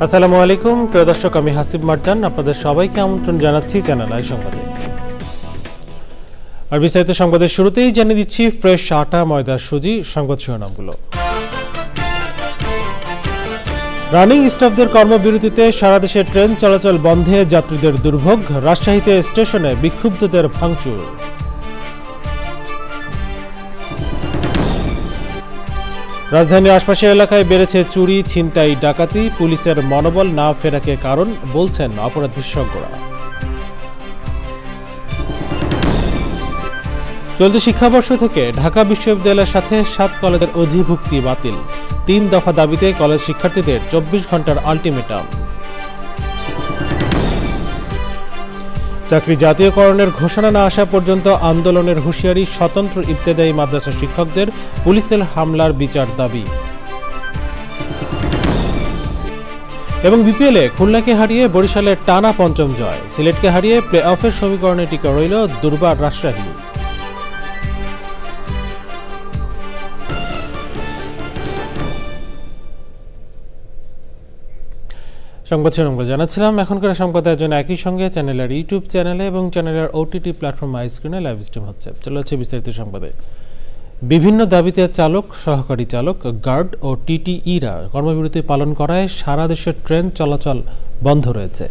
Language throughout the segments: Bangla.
আসসালামু আলাইকুম প্রিয় দর্শক, আমি হাসিব মারজান আপনাদের সবাইকে আমন্ত্রণ জানাচ্ছি চ্যানেল আই সংবাদে। আর বিস্তারিত সংবাদের শুরুতেই জানিয়ে দিচ্ছি ফ্রেশ আটা, ময়দা, সুজি। সংবাদ শিরোনামগুলো। রানিং স্টাফদের কর্মবিরতিতে সারা দেশে ট্রেন চলাচল বন্ধে যাত্রীদের দুর্ভোগ। রাজশাহীতে স্টেশনে বিক্ষুব্ধদের ভাঙচুর। রাজধানীর আশপাশের এলাকায় বেড়েছে চুরি, ছিনতাই, ডাকাতি। পুলিশের মনোবল না ফেরাকে কারণ বলছেন অপরাধ বিশেষজ্ঞরা। চলতি শিক্ষাবর্ষ থেকে ঢাকা বিশ্ববিদ্যালয়ের সাথে 7 কলেজের অধিভুক্তি বাতিল। 3 দফা দাবিতে কলেজ শিক্ষার্থীদের 24 ঘন্টার আলটিমেটাম। চাকরি জাতীয়করণের ঘোষণা না আসা পর্যন্ত আন্দোলনের হুঁশিয়ারি স্বতন্ত্র ইবতেদায়ী মাদ্রাসা শিক্ষকদের। পুলিশের হামলার বিচার দাবি। এবং বিপিএলে খুলনাকে হারিয়ে বরিশালের টানা 5ম জয়। সিলেটকে হারিয়ে প্লে অফের সমীকরণে টিকে রইল দুর্বার রাজশাহী। সংবাদ শিরোনামগুলো জানাচ্ছিলাম। এখনকার সংবাদের জন্য একই সঙ্গে চ্যানেলের ইউটিউব চ্যানেলে এবং চ্যানেলের ওটিটি প্ল্যাটফর্ম আই স্ক্রিনে লাইভ স্ট্রিম হচ্ছে। চলে হচ্ছে বিস্তারিত সংবাদে। বিভিন্ন দাবিতে চালক, সহকারী চালক, গার্ড ও টিটিইরা কর্মবিরতি পালন করায় সারা দেশে ট্রেন চলাচল বন্ধ রয়েছে।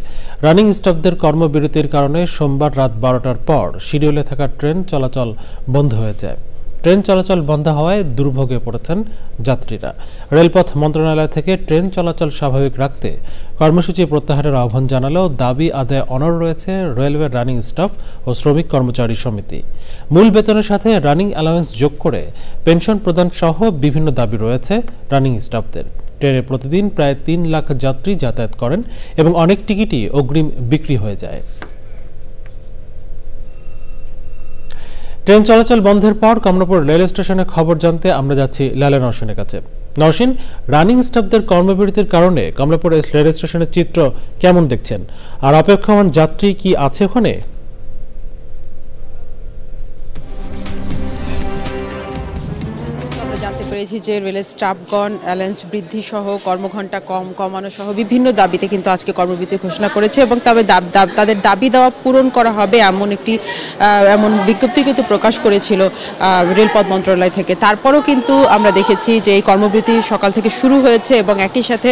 রানিং স্টাফদের কর্মবিরতির কারণে সোমবার রাত 12টার পর শিডিউলে থাকা ট্রেন চলাচল বন্ধ হয়ে যায়। ট্রেন চলাচল বন্ধ হওয়ায় দুর্ভোগে পড়েছেন যাত্রীরা। রেলপথ মন্ত্রণালয় থেকে ট্রেন চলাচল স্বাভাবিক রাখতে কর্মসূচি প্রত্যাহারের আহ্বান জানালেও দাবি আদায় অনড় রয়েছে রেলওয়ের রানিং স্টাফ ও শ্রমিক কর্মচারী সমিতি। মূল বেতনের সাথে রানিং অ্যালাওয়েন্স যোগ করে পেনশন প্রদান সহ বিভিন্ন দাবি রয়েছে রানিং স্টাফদের। ট্রেনে প্রতিদিন প্রায় 3 লাখ যাত্রী যাতায়াত করেন এবং অনেক টিকিটই অগ্রিম বিক্রি হয়ে যায়। ট্রেন চলাচল বন্ধের পর কমলাপুর রেল স্টেশনে খবর জানতে আমরা যাচ্ছি লালা নরসিনের কাছে। নরসিন, রানিং স্টাফদের কর্মবিরতির কারণে কমলাপুর রেল স্টেশনের চিত্র কেমন দেখছেন, আর অপেক্ষমান যাত্রী কি আছে ওখানে? জানতে পেরেছি যে রেলের স্টাফগণ অ্যালায়েন্স বৃদ্ধি সহ কর্মঘণ্টা কমানো সহ বিভিন্ন দাবিতে কিন্তু আজকে কর্মবিরতি ঘোষণা করেছে এবং তাদের দাবি দেওয়া পূরণ করা হবে এমন বিজ্ঞপ্তি কিন্তু প্রকাশ করেছিল রেলপথ মন্ত্রণালয় থেকে। তারপরও কিন্তু আমরা দেখেছি যে এই কর্মবিরতি সকাল থেকে শুরু হয়েছে এবং একই সাথে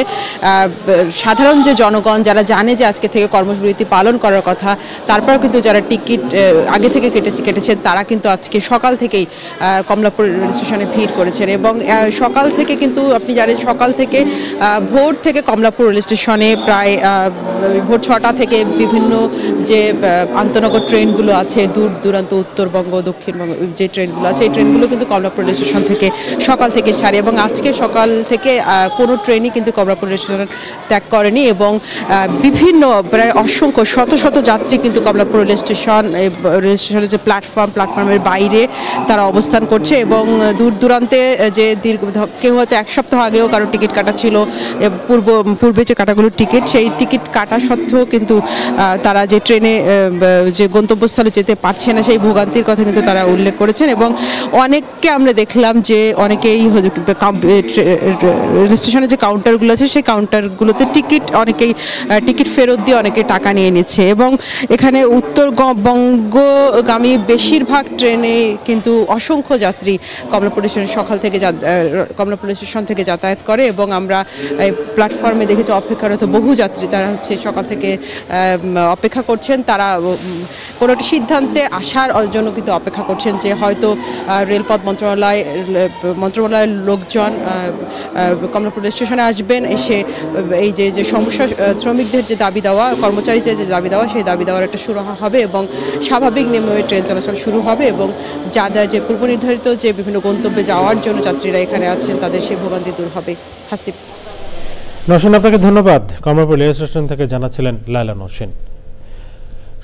সাধারণ যে জনগণ যারা জানে যে আজকে থেকে কর্মবিরতি পালন করার কথা, তারপর কিন্তু যারা টিকিট আগে থেকে কেটেছেন তারা কিন্তু আজকে সকাল থেকেই কমলাপুর রেল স্টেশনে ভিড় করেছেন। এবং সকাল থেকে কিন্তু আপনি জানেন সকাল থেকে ভোর থেকে কমলাপুর রেল স্টেশনে প্রায় ভোর 6টা থেকে বিভিন্ন যে আন্তনগর ট্রেনগুলো আছে, দূর দূরান্ত উত্তরবঙ্গ, দক্ষিণবঙ্গ যে ট্রেনগুলো আছে, এই ট্রেনগুলো কিন্তু কমলাপুর রেল স্টেশন থেকে সকাল থেকে ছাড়ে এবং আজকে সকাল থেকে কোনো ট্রেনই কিন্তু কমলাপুর রেল স্টেশন ত্যাগ করেনি এবং বিভিন্ন প্রায় অসংখ্য শত শত যাত্রী কিন্তু কমলাপুর রেল স্টেশনের যে প্ল্যাটফর্মের বাইরে তারা অবস্থান করছে এবং দূর দূরান্তে যে কেউ হয়তো 1 সপ্তাহ আগেও কারো টিকিট কাটা ছিল, পূর্বে যে কাটাগুলো টিকিট, সেই টিকিট কাটা সত্ত্বেও কিন্তু তারা যে ট্রেনে যে গন্তব্যস্থলে যেতে পারছে না সেই ভোগান্তির কথা কিন্তু তারা উল্লেখ করেছেন এবং অনেককে আমরা দেখলাম যে অনেকেই স্টেশনের যে কাউন্টারগুলো আছে সেই কাউন্টারগুলোতে অনেকেই টিকিট ফেরত দিয়ে অনেকে টাকা নিয়ে নিচ্ছে এবং এখানে উত্তরবঙ্গগামী বেশিরভাগ ট্রেনে কিন্তু অসংখ্য যাত্রী কমলাপুর স্টেশনে সকাল থেকে কমলা পুলিশ স্টেশন থেকে যাতায়াত করে এবং আমরা প্ল্যাটফর্মে দেখেছি অপেক্ষারত বহু যাত্রী তারা হচ্ছে সকাল থেকে অপেক্ষা করছেন। তারা কোনো একটি সিদ্ধান্তে আসার জন্য কিন্তু অপেক্ষা করছেন যে হয়তো রেলপথ মন্ত্রণালয়ের লোকজন কমলা পুলিশ স্টেশনে আসবেন, এসে এই যে সমস্যা শ্রমিকদের যে দাবি দেওয়া, কর্মচারীদের যে দাবি দেওয়া, সেই দাবি দেওয়ার একটা শুরু হবে এবং স্বাভাবিক নিয়মে ট্রেন চলাচল শুরু হবে এবং যাদের যে পূর্ব নির্ধারিত যে বিভিন্ন গন্তব্যে যাওয়ার জন্য যাত্রীরা এখানে আছেন তাদের সেই ভোগান্তি দূর হবে। হাসিব। নওশিন, আপনাকে ধন্যবাদ। কমলাপুর রেল স্টেশন থেকে জানাচ্ছিলেন লায়লা নওশিন।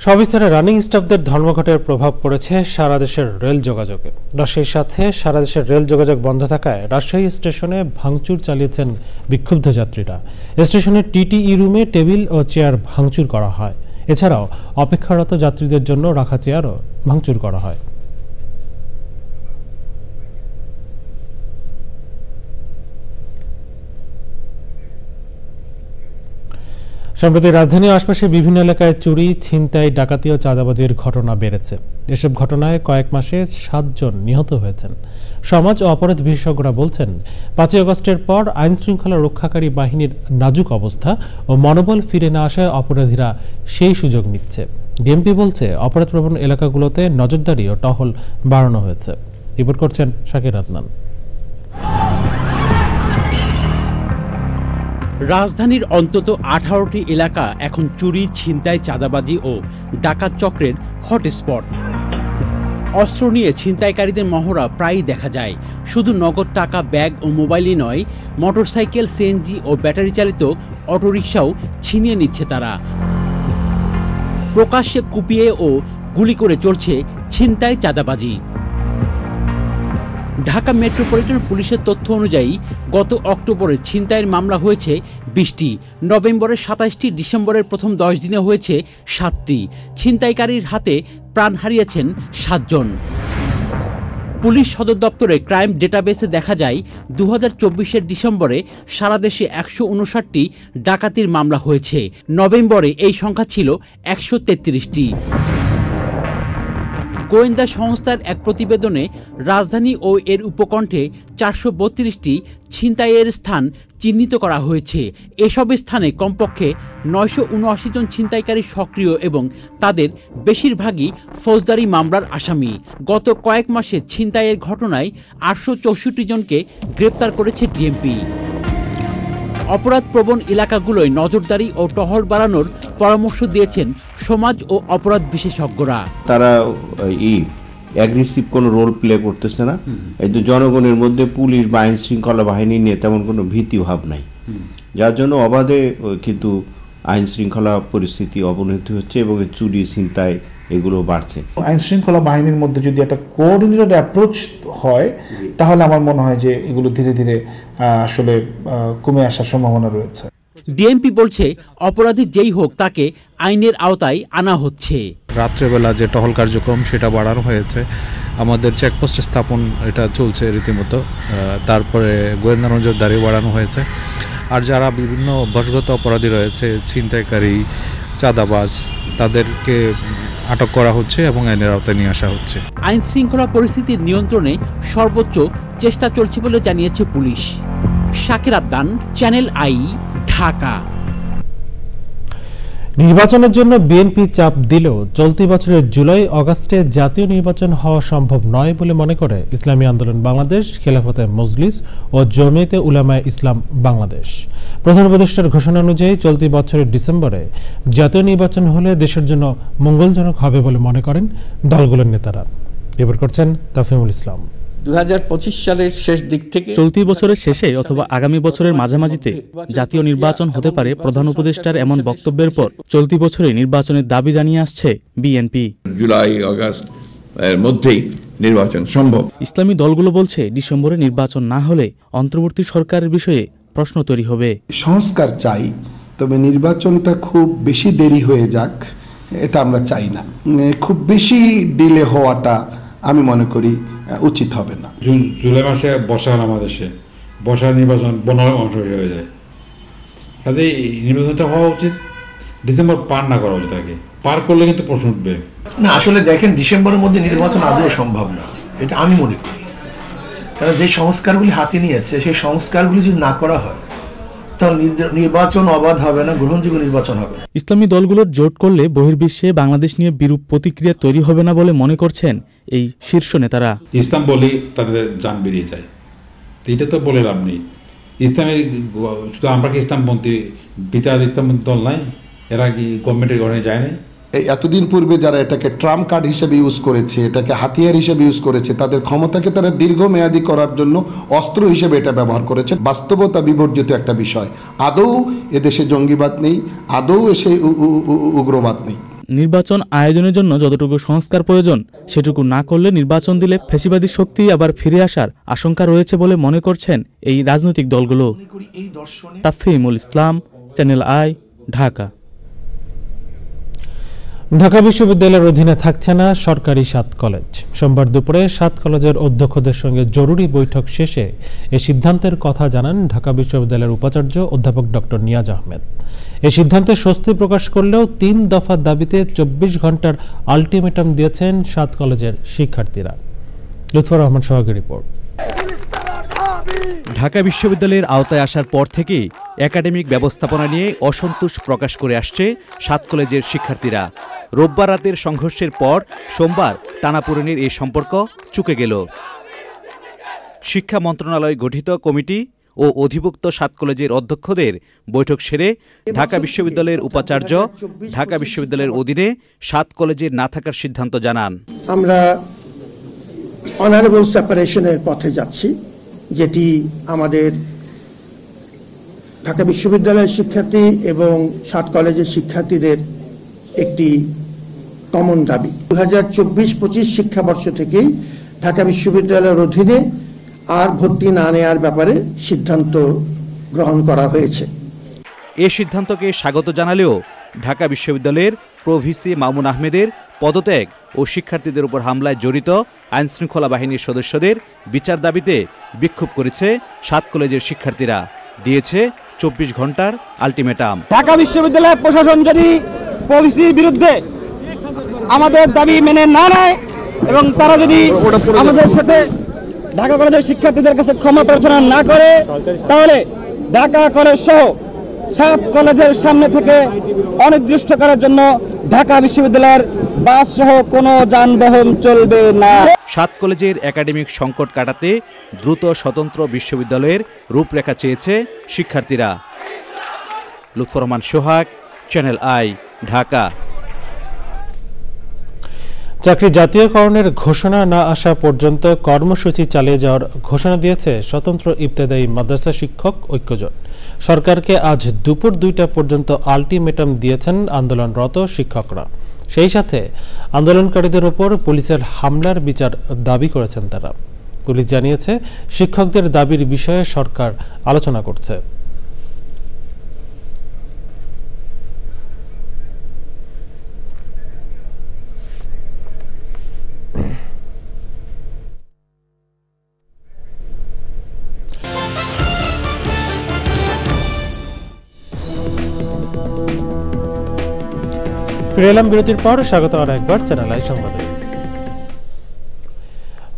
সবিস্তারে রানিং স্টাফদের ধর্মঘটের প্রভাব পড়েছে সারা দেশের রেল যোগাযোগে। সেই সাথে সারা দেশের রেল যোগাযোগ বন্ধ থাকায় রাজশাহী স্টেশনে ভাঙচুর চালিয়েছেন বিক্ষুব্ধ যাত্রীরা। স্টেশনের টিটিই রুমে টেবিল ও চেয়ার ভাঙচুর করা হয়। এছাড়াও অপেক্ষারত যাত্রীদের জন্য রাখা চেয়ারও ভাঙচুর করা হয়। সম্প্রতি রাজধানীর আশপাশে বিভিন্ন এলাকায় চুরি, ছিনতাই, ডাকাতি ও চাঁদাবাজির ঘটনা বেড়েছে। এসব ঘটনায় কয়েক মাসে 7 জন নিহত হয়েছেন। সমাজ ও অপরাধ বিশেষজ্ঞরা বলছেন, 5 আগস্টের পর আইন শৃঙ্খলা রক্ষাকারী বাহিনীর নাজুক অবস্থা ও মনোবল ফিরে না আসায় অপরাধীরা সেই সুযোগ নিচ্ছে। ডিএমপি বলছে, অপরাধপ্রবণ এলাকাগুলোতে নজরদারি ও টহল বাড়ানো হয়েছে। রিপোর্ট করছেন শাকির আদনান। রাজধানীর অন্তত 18টি এলাকা এখন চুরি, ছিনতাই, চাঁদাবাজি ও ডাকাত চক্রের হটস্পট। অস্ত্র নিয়ে ছিনতাইকারীদের মহড়া প্রায়ই দেখা যায়। শুধু নগদ টাকা, ব্যাগ ও মোবাইলই নয়, মোটরসাইকেল, সিএনজি ও ব্যাটারি চালিত অটোরিকশাও ছিনিয়ে নিচ্ছে তারা। প্রকাশ্যে কুপিয়ে ও গুলি করে চলছে ছিনতাই, চাঁদাবাজি। ঢাকা মেট্রোপলিটন পুলিশের তথ্য অনুযায়ী গত অক্টোবরে ছিনতাইয়ের মামলা হয়েছে 20টি, নভেম্বরের 27টি, ডিসেম্বরের প্রথম 10 দিনে হয়েছে 7টি। ছিনতাইকারীর হাতে প্রাণ হারিয়েছেন 7 জন। পুলিশ সদর দপ্তরে ক্রাইম ডেটাবেসে দেখা যায় 2024-এর ডিসেম্বরে সারা দেশে 159টি ডাকাতির মামলা হয়েছে। নভেম্বরে এই সংখ্যা ছিল 133টি। গোয়েন্দা সংস্থার এক প্রতিবেদনে রাজধানী ও এর উপকণ্ঠে 432টি ছিনতাইয়ের স্থান চিহ্নিত করা হয়েছে। এসব স্থানে কমপক্ষে 979 জন ছিনতাইকারী সক্রিয় এবং তাদের বেশিরভাগই ফৌজদারি মামলার আসামি। গত কয়েক মাসে ছিনতাইয়ের ঘটনায় 864 জনকে গ্রেপ্তার করেছে ডিএমপি। অপরাধপ্রবণ এলাকাগুলোয় নজরদারি ও টহল বাড়ানোর পরামর্শ দিয়েছেন সমাজ ও অপরাধ বিশেষজ্ঞরা। তারা অ্যাগ্রেসিভ কোনো রোল প্লে করতেছে না। এই তো জনগণের মধ্যে পুলিশ বা আইন শৃঙ্খলা বাহিনী নিয়ে তেমন কোনো ভীতি ভাব নাই, যার জন্য অবাধে কিন্তু আইন শৃঙ্খলা পরিস্থিতি অবনতি হচ্ছে এবং চুরি, ছিনতাই এগুলো বাড়ছে। আইন শৃঙ্খলা বাহিনীর মধ্যে যদি একটা কোঅর্ডিনেটেড অ্যাপ্রোচ হয় তাহলে আমার মনে হয় যে এগুলো ধীরে ধীরে আসলে কমে আসার সম্ভাবনা রয়েছে। ডিএমপি বলছে, অপরাধী যেই হোক তাকে আইনের আওতায় আনা হচ্ছে। রাত্রেবেলা যে টহল কার্যক্রম সেটা বাড়ানো হয়েছে, আমাদের চেকপোস্ট স্থাপন এটা চলছে রীতিমতো, তারপরে গোয়েন্দা নজরদারি বাড়ানো হয়েছে। আর যারা বিভিন্ন অভ্যাসগত অপরাধী রয়েছে, ছিনতাইকারী, চাঁদাবাজ, তাদেরকে আটক করা হচ্ছে এবং আইনের আওতায় নিয়ে আসা হচ্ছে। আইন শৃঙ্খলা পরিস্থিতির নিয়ন্ত্রণে সর্বোচ্চ চেষ্টা চলছে বলে জানিয়েছে police. Shakir Adnan, channel I, Dhaka. নির্বাচনের জন্য বিএনপি চাপ দিলেও চলতি বছরের জুলাই আগস্টে জাতীয় নির্বাচন হওয়া সম্ভব নয় বলে মনে করে ইসলামী আন্দোলন বাংলাদেশ, খেলাফতে মজলিস ও জমিয়তে উলামায়ে ইসলাম বাংলাদেশ। প্রধান উপদেষ্টার ঘোষণা অনুযায়ী চলতি বছরের ডিসেম্বরে জাতীয় নির্বাচন হলে দেশের জন্য মঙ্গলজনক হবে বলে মনে করেন দলগুলোর নেতারা। রিপোর্ট করছেন তাফহিমুল ইসলাম। 2025 সালের শেষ দিক থেকে চলতি বছরের শেষে অথবা আগামী বছরের মাঝামাঝিতে জাতীয় নির্বাচন হতে পারে প্রধান উপদেষ্টার এমন বক্তব্যের পর চলতি বছরে নির্বাচনের দাবি জানিয়ে আসছে বিএনপি। জুলাই আগস্ট এর মধ্যেই নির্বাচন সম্ভব। ইসলামী দলগুলো বলছে, ডিসেম্বরে নির্বাচন না হলে অন্তর্বর্তী সরকারের বিষয়ে প্রশ্ন তৈরি হবে। সংস্কার চাই, তবে নির্বাচনটা খুব বেশি দেরি হয়ে যাক এটা আমরা চাই না। খুব বেশি ডিলে হওয়াটা আমি মনে করি উচিত হবে না। জুলাই মাসে বর্ষা হল আমাদের দেশে, বর্ষার নির্বাচন 15 মাস হয়ে যায়, কাজে নির্বাচনটা হওয়া উচিত। ডিসেম্বর পার না করা উচিত, আগে পার করলে কিন্তু প্রশ্ন উঠবে না। আসলে দেখেন, ডিসেম্বরের মধ্যে নির্বাচন আদৌ সম্ভব না, এটা আমি মনে করি। কারণ যে সংস্কারগুলি হাতে নিয়েছে সেই সংস্কারগুলি যদি না করা হয় তাহলে নির্বাচন অবাধ হবে না, গ্রহণযোগ্য নির্বাচন হবে না। ইসলামী দলগুলোর জোট করলে বহির্বিশ্বে বাংলাদেশ নিয়ে বিরূপ প্রতিক্রিয়া তৈরি হবে না বলে মনে করছেন এই শীর্ষ নেতারা। ইসলাম বলেই তাদের জান বেরিয়ে যায়, এটা তো বলে লাভ নেই। ইসলামে শুধু আমরা কি ইসলামপন্থী পিতা ইসলামপন্থী দল নাই, এরা কি গভর্নমেন্টের ঘরে যায় না? এই এতদিন পূর্বে যারা এটাকে ট্রাম্প কার্ড হিসেবে ইউজ করেছে, এটাকে হাতিয়ার হিসেবে ইউজ করেছে, তাদের ক্ষমতাকে তারা দীর্ঘমেয়াদী করার জন্য অস্ত্র হিসেবে এটা ব্যবহার করেছে। বাস্তবতা বিবর্জিত একটা বিষয়। আদৌ এদেশে জঙ্গিবাদ নেই, আদৌ এসে উগ্রবাদ নেই। নির্বাচন আয়োজনের জন্য যতটুকু সংস্কার প্রয়োজন সেটুকু না করলে নির্বাচন দিলে ফ্যাসিবাদী শক্তি আবার ফিরে আসার আশঙ্কা রয়েছে বলে মনে করছেন এই রাজনৈতিক দলগুলো। তাফহিমুল ইসলাম, চ্যানেল আই, ঢাকা। ঢাকা বিশ্ববিদ্যালয়ের অধীনে থাকছে না সরকারি 7 কলেজ। সোমবার দুপুরে 7 কলেজের অধ্যক্ষদের সঙ্গে জরুরি বৈঠক শেষে এ সিদ্ধান্তের কথা জানান ঢাকা বিশ্ববিদ্যালয়ের উপাচার্য অধ্যাপক ডক্টর নিয়াজ আহমেদ। এই সিদ্ধান্তে স্বস্তি প্রকাশ করলেও 3 দফার দাবিতে 24 ঘন্টার আলটিমেটাম দিয়েছেন 7 কলেজের শিক্ষার্থীরা। লুৎফর রহমান সোহাগের রিপোর্ট। ঢাকা বিশ্ববিদ্যালয়ের আওতায় আসার পর থেকেই একাডেমিক ব্যবস্থাপনা নিয়ে অসন্তোষ প্রকাশ করে আসছে 7 কলেজের শিক্ষার্থীরা। রোববার রাতের সংঘর্ষের পর সোমবার টানাপোড়েনের এই সম্পর্ক চুকে গেল। শিক্ষা মন্ত্রণালয় গঠিত কমিটি ও অধিভুক্ত 7 কলেজের অধ্যক্ষদের বৈঠক সেরে ঢাকা বিশ্ববিদ্যালয়ের উপাচার্য ঢাকা বিশ্ববিদ্যালয়ের অধীনে 7 কলেজের না থাকার সিদ্ধান্ত জানান। আমরা অনারেবল সেপারেশনের পথে যাচ্ছি, যেটি আমাদের ঢাকা বিশ্ববিদ্যালয়ের শিক্ষার্থী এবং 7 কলেজের শিক্ষার্থীদের একটি কমন দাবি। 2024-25 শিক্ষাবর্ষ থেকেই ঢাকা বিশ্ববিদ্যালয়ের অধীনে আর ভর্তি না নেওয়ার ব্যাপারে সিদ্ধান্ত গ্রহণ করা হয়েছে। এ সিদ্ধান্তকে স্বাগত জানালেও ঢাকা বিশ্ববিদ্যালয়ের প্রভিসি মামুন আহমেদের পদত্যাগ ও শিক্ষার্থীদের উপর হামলায় জড়িত আইনশৃঙ্খলা বাহিনীর সদস্যদের বিচার দাবিতে বিক্ষোভ করেছে 7 কলেজের শিক্ষার্থীরা। দিয়েছে 24 ঘন্টার আলটিমেটাম। ঢাকা বিশ্ববিদ্যালয়ের প্রশাসন যদি প্রভিসির বিরুদ্ধে আমাদের দাবি মেনে না নেয় এবং তারা যদি আমাদের সাথে ঢাকা কলেজের শিক্ষার্থীদের কাছে ক্ষমা প্রার্থনা না করে, তাহলে ঢাকা কলেজ সহ 7 কলেজের সামনে থেকে অনির্দিষ্টকালের জন্য ঢাকা বিশ্ববিদ্যালয়ের বাস সহ কোনো যানবাহন চলবে না। 7 কলেজের একাডেমিক সংকট কাটাতে দ্রুত স্বতন্ত্র বিশ্ববিদ্যালয়ের রূপরেখা চেয়েছে শিক্ষার্থীরা। লুৎফর রহমান সোহাগ, চ্যানেল আই, ঢাকা। চাকরি জাতীয়করণের ঘোষণা না আসা পর্যন্ত কর্মসূচি চালিয়ে যাওয়ার ঘোষণা দিয়েছে স্বতন্ত্র ইবতেদায়ী মাদ্রাসা শিক্ষক ঐক্যজোট। সরকারকে আজ দুপুর 2টা পর্যন্ত আলটিমেটাম দিয়েছেন আন্দোলনরত শিক্ষকরা। সেই সাথে আন্দোলনকারীদের ওপর পুলিশের হামলার বিচার দাবি করেছেন তারা। পুলিশ জানিয়েছে, শিক্ষকদের দাবির বিষয়ে সরকার আলোচনা করছে। ফিরে এলাম বিরতির পর। স্বাগত আর একবার চ্যানেল আই সংবাদে।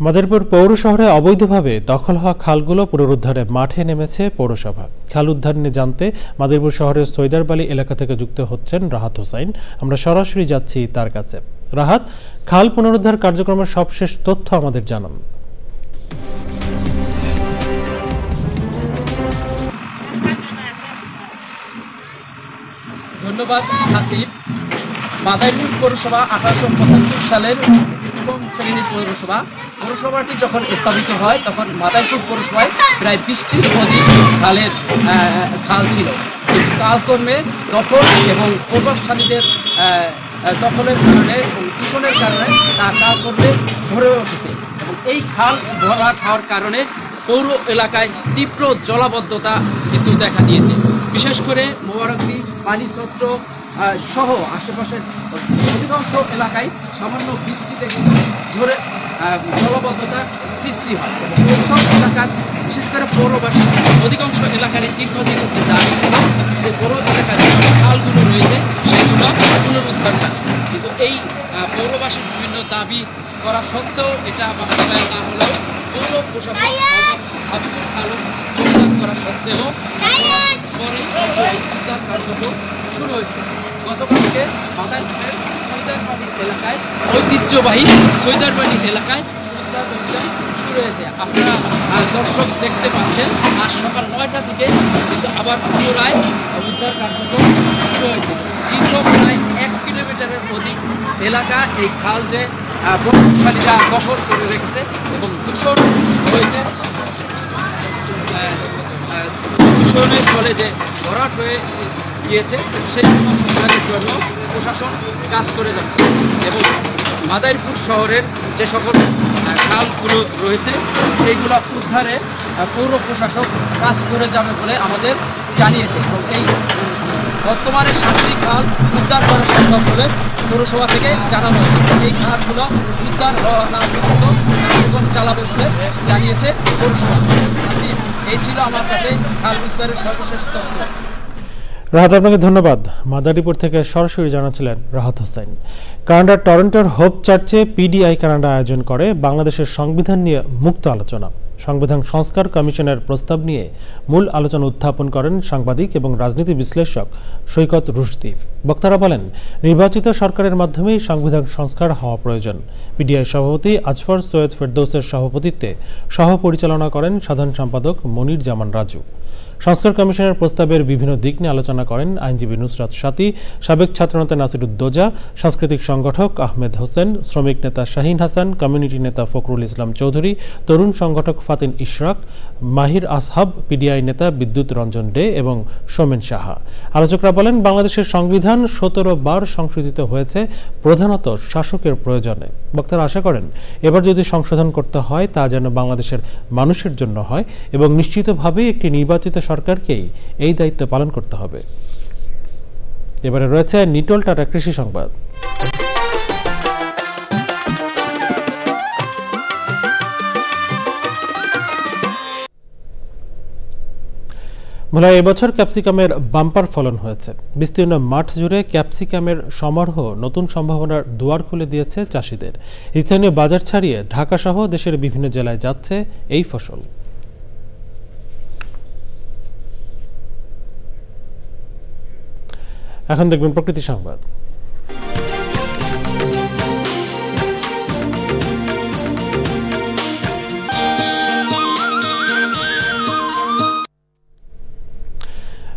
মাদারীপুর পৌর শহরে অবৈধভাবে দখল হওয়া খালগুলো পুনরুদ্ধারে মাঠে নেমেছে পৌরসভা। খাল উদ্ধার নিয়ে জানতে মাদারীপুর শহরের সৈদারবালি এলাকা থেকে যুক্ত হচ্ছেন রাহাত হোসাইন। আমরা সরাসরি যাচ্ছি তার কাছে। রাহাত, খাল পুনরুদ্ধার কার্যক্রমের সবশেষ তথ্য আমাদের জানান। ধন্যবাদ হাসিব। মাদারীপুর পৌরসভা 1875 সালের প্রথম শ্রেণীর পৌরসভাটি যখন স্থাপিত হয় তখন মাদারীপুর পৌরসভায় প্রায় 20টির অধিক খাল ছিল। এই কালক্রমে দখল এবং প্রভাবশালীদের দখলের কারণে এবং দূষণের কারণে তা কালক্রমে ভরে উঠেছে এবং এই খাল ভরা খাওয়ার কারণে পৌর এলাকায় তীব্র জলাবদ্ধতা কিন্তু দেখা দিয়েছে। বিশেষ করে মোবারকদি, পানিছত্র সহ আশেপাশের অধিকাংশ এলাকায় সামান্য বৃষ্টিতে কিন্তু ঝরে জলাবদ্ধতা সৃষ্টি হয়। এইসব এলাকার বিশেষ করে পৌরবাসী অধিকাংশ এলাকারই দীর্ঘদিনের যে দাবি ছিল যে পৌর এলাকার যে খালগুলো রয়েছে সেগুলো পুনরুদ্ধারটা, কিন্তু এই পৌরবাসীর বিভিন্ন দাবি করা সত্ত্বেও এটা বাস্তবায়ন না হলেও পৌর প্রশাসন হাবিবুল আলম যোগদান করা সত্ত্বেও পরে উদ্ধার কার্যক্রম শুরু হয়েছে। গতকালকে মাদারীপুরের সৈদারবাড়ি এলাকায় ঐতিহ্যবাহী সৈদারবাড়ি এলাকায় উদ্ধার অভিযান শুরু হয়েছে। আপনারা দর্শক দেখতে পাচ্ছেন, আজ সকাল 9টা থেকে কিন্তু আবার পুনরায় উদ্ধার কার্যক্রম শুরু হয়েছে। দীর্ঘ প্রায় 1 কিলোমিটারের অধিক এলাকা এই খাল যে বনখালীরা দখল করে রেখেছে এবং দূষণ হয়েছে, দূষণের ফলে যে ভরাট হয়ে গিয়েছে সেই সংস্কারের জন্য প্রশাসন কাজ করে যাচ্ছে এবং মাদারীপুর শহরের যে সকল খালগুলো রয়েছে এইগুলো উদ্ধারে পৌর প্রশাসন কাজ করে যাবে বলে আমাদের জানিয়েছে এবং এই বর্তমানে 7টি খাল উদ্ধার করা সম্ভব বলে পৌরসভা থেকে জানানো হয়েছে। এই খালগুলো উদ্ধার হওয়া না পর্যন্ত কার্যক্রম চালাবে বলে জানিয়েছে পৌরসভা। এই ছিল আমার কাছে খাল উদ্ধারের সর্বশেষ তথ্য। রাহাত, আপনাকে ধন্যবাদ। মাদারীপুর থেকে সরাসরি জানাচ্ছিলেন রাহাত হোসেন। কানাডার টরন্টোর হোপ চার্চে পিডিআই কানাডা আয়োজন করে বাংলাদেশের সংবিধান নিয়ে মুক্ত আলোচনা। সংবিধান সংস্কার কমিশনের প্রস্তাব নিয়ে মূল আলোচনা উত্থাপন করেন সাংবাদিক এবং রাজনীতি বিশ্লেষক সৈকত রুশদি। বক্তারা বলেন, নির্বাচিত সরকারের মাধ্যমেই সংবিধান সংস্কার হওয়া প্রয়োজন। পিডিআই সভাপতি আজফর সৈয়দ ফেরদৌসের সভাপতিত্বে সহ পরিচালনা করেন সাধারণ সম্পাদক মনির জামান রাজু। সংস্কার কমিশনের প্রস্তাবের বিভিন্ন দিক নিয়ে আলোচনা করেন আইনজীবী নুসরাত সাথী, সাবেক ছাত্রনেতা নাসিরুদ্দোজা, সাংস্কৃতিক সংগঠক আহমেদ হোসেন, শ্রমিক নেতা শাহিন হাসান, কমিউনিটি নেতা ফখরুল ইসলাম চৌধুরী, তরুণ সংগঠক ফাতিন ইশরাক, মাহির আসহাব, পিডিআই নেতা বিদ্যুৎ রঞ্জন ডে এবং সোমেন সাহা। আলোচকরা বলেন, বাংলাদেশের সংবিধান 17 বার সংশোধিত হয়েছে প্রধানত শাসকের প্রয়োজনে। বক্তারা আশা করেন, এবার যদি সংশোধন করতে হয় তা যেন বাংলাদেশের মানুষের জন্য হয় এবং নিশ্চিতভাবেই একটি নির্বাচিত সরকারকেই এই দায়িত্ব পালন করতে হবে। এবারে রয়েছে নিটোল টাটা কৃষি সংবাদ। ভোলায় এবছর ক্যাপসিকামের বাম্পার ফলন হয়েছে। বিস্তীর্ণ মাঠ জুড়ে ক্যাপসিকামের সমারোহ নতুন সম্ভাবনার দুয়ার খুলে দিয়েছে চাষিদের। স্থানীয় বাজার ছাড়িয়ে ঢাকা সহ দেশের বিভিন্ন জেলায় যাচ্ছে এই ফসল। এখন দেখবেন প্রকৃতি সংবাদ।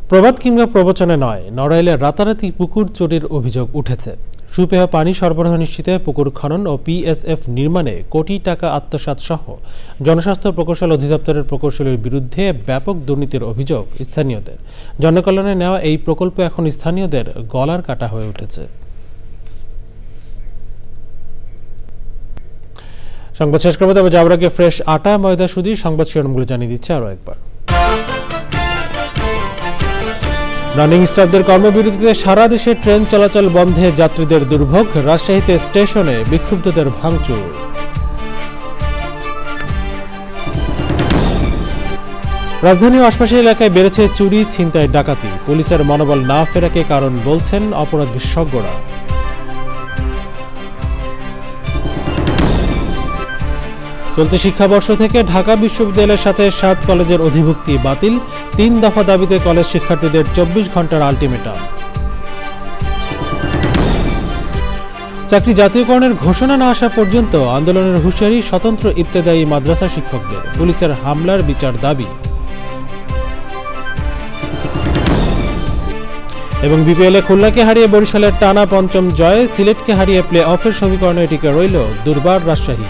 প্রবাদ কিংবা প্রবচনে নয়, নড়াইলে রাতারাতি পুকুর চুরির অভিযোগ উঠেছে। সুপেয় পানি সরবরাহ নিশ্চিতে পুকুর খনন ও পিএসএফ নির্মাণে কোটি টাকা আত্মসাৎ সহ জনস্বাস্থ্য প্রকৌশল অধিদপ্তরের প্রকৌশলীর বিরুদ্ধে ব্যাপক দুর্নীতির অভিযোগ স্থানীয়দের। জনকল্যাণে নেওয়া এই প্রকল্প এখন স্থানীয়দের গলার কাটা হয়ে উঠেছে। সংবাদ শেষ করবো, তবে যাওয়ার আগে ফ্রেশ আটা ময়দা সুজি সংবাদ শিরোনামগুলো জানিয়ে দিচ্ছে আরও একবার। রানিং স্টাফদের কর্মবিরতিতে সারা দেশে ট্রেন চলাচল বন্ধে যাত্রীদের দুর্ভোগ। রাজশাহীতে স্টেশনে বিক্ষুব্ধদের ভাঙচুর। রাজধানী ও আশপাশের এলাকায় বেড়েছে চুরি, ছিনতাই, ডাকাতি। পুলিশের মনোবল না ফেরাকে কারণ বলছেন অপরাধ বিশেষজ্ঞরা। চলতি শিক্ষাবর্ষ থেকে ঢাকা বিশ্ববিদ্যালয়ের সাথে 7 কলেজের অধিভুক্তি বাতিল। 3 দফা দাবিতে কলেজ শিক্ষার্থীদের 24 ঘন্টার আলটিমেটাম। চাকরি জাতীয়করণের ঘোষণা না আসা পর্যন্ত আন্দোলনের হুঁশিয়ারি স্বতন্ত্র ইবতেদায়ী মাদ্রাসা শিক্ষকদের। পুলিশের হামলার বিচার দাবি। এবং বিপিএলে খুলনাকে হারিয়ে বরিশালের টানা 5ম জয়। সিলেটকে হারিয়ে প্লে অফের সমীকরণে টিকে রইল দুর্বার রাজশাহী।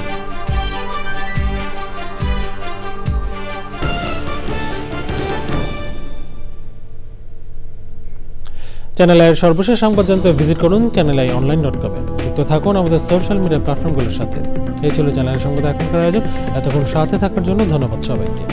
চ্যানেল আইয়ের সর্বশেষ সংবাদ জানতে ভিজিট করুন channelionline.com-এ। যুক্ত থাকুন আমাদের সোশ্যাল মিডিয়া প্ল্যাটফর্মগুলোর সাথে। এই ছিল চ্যানেলের সংবাদ এখনকার আয়োজন। এতক্ষণ সাথে থাকার জন্য ধন্যবাদ সবাইকে।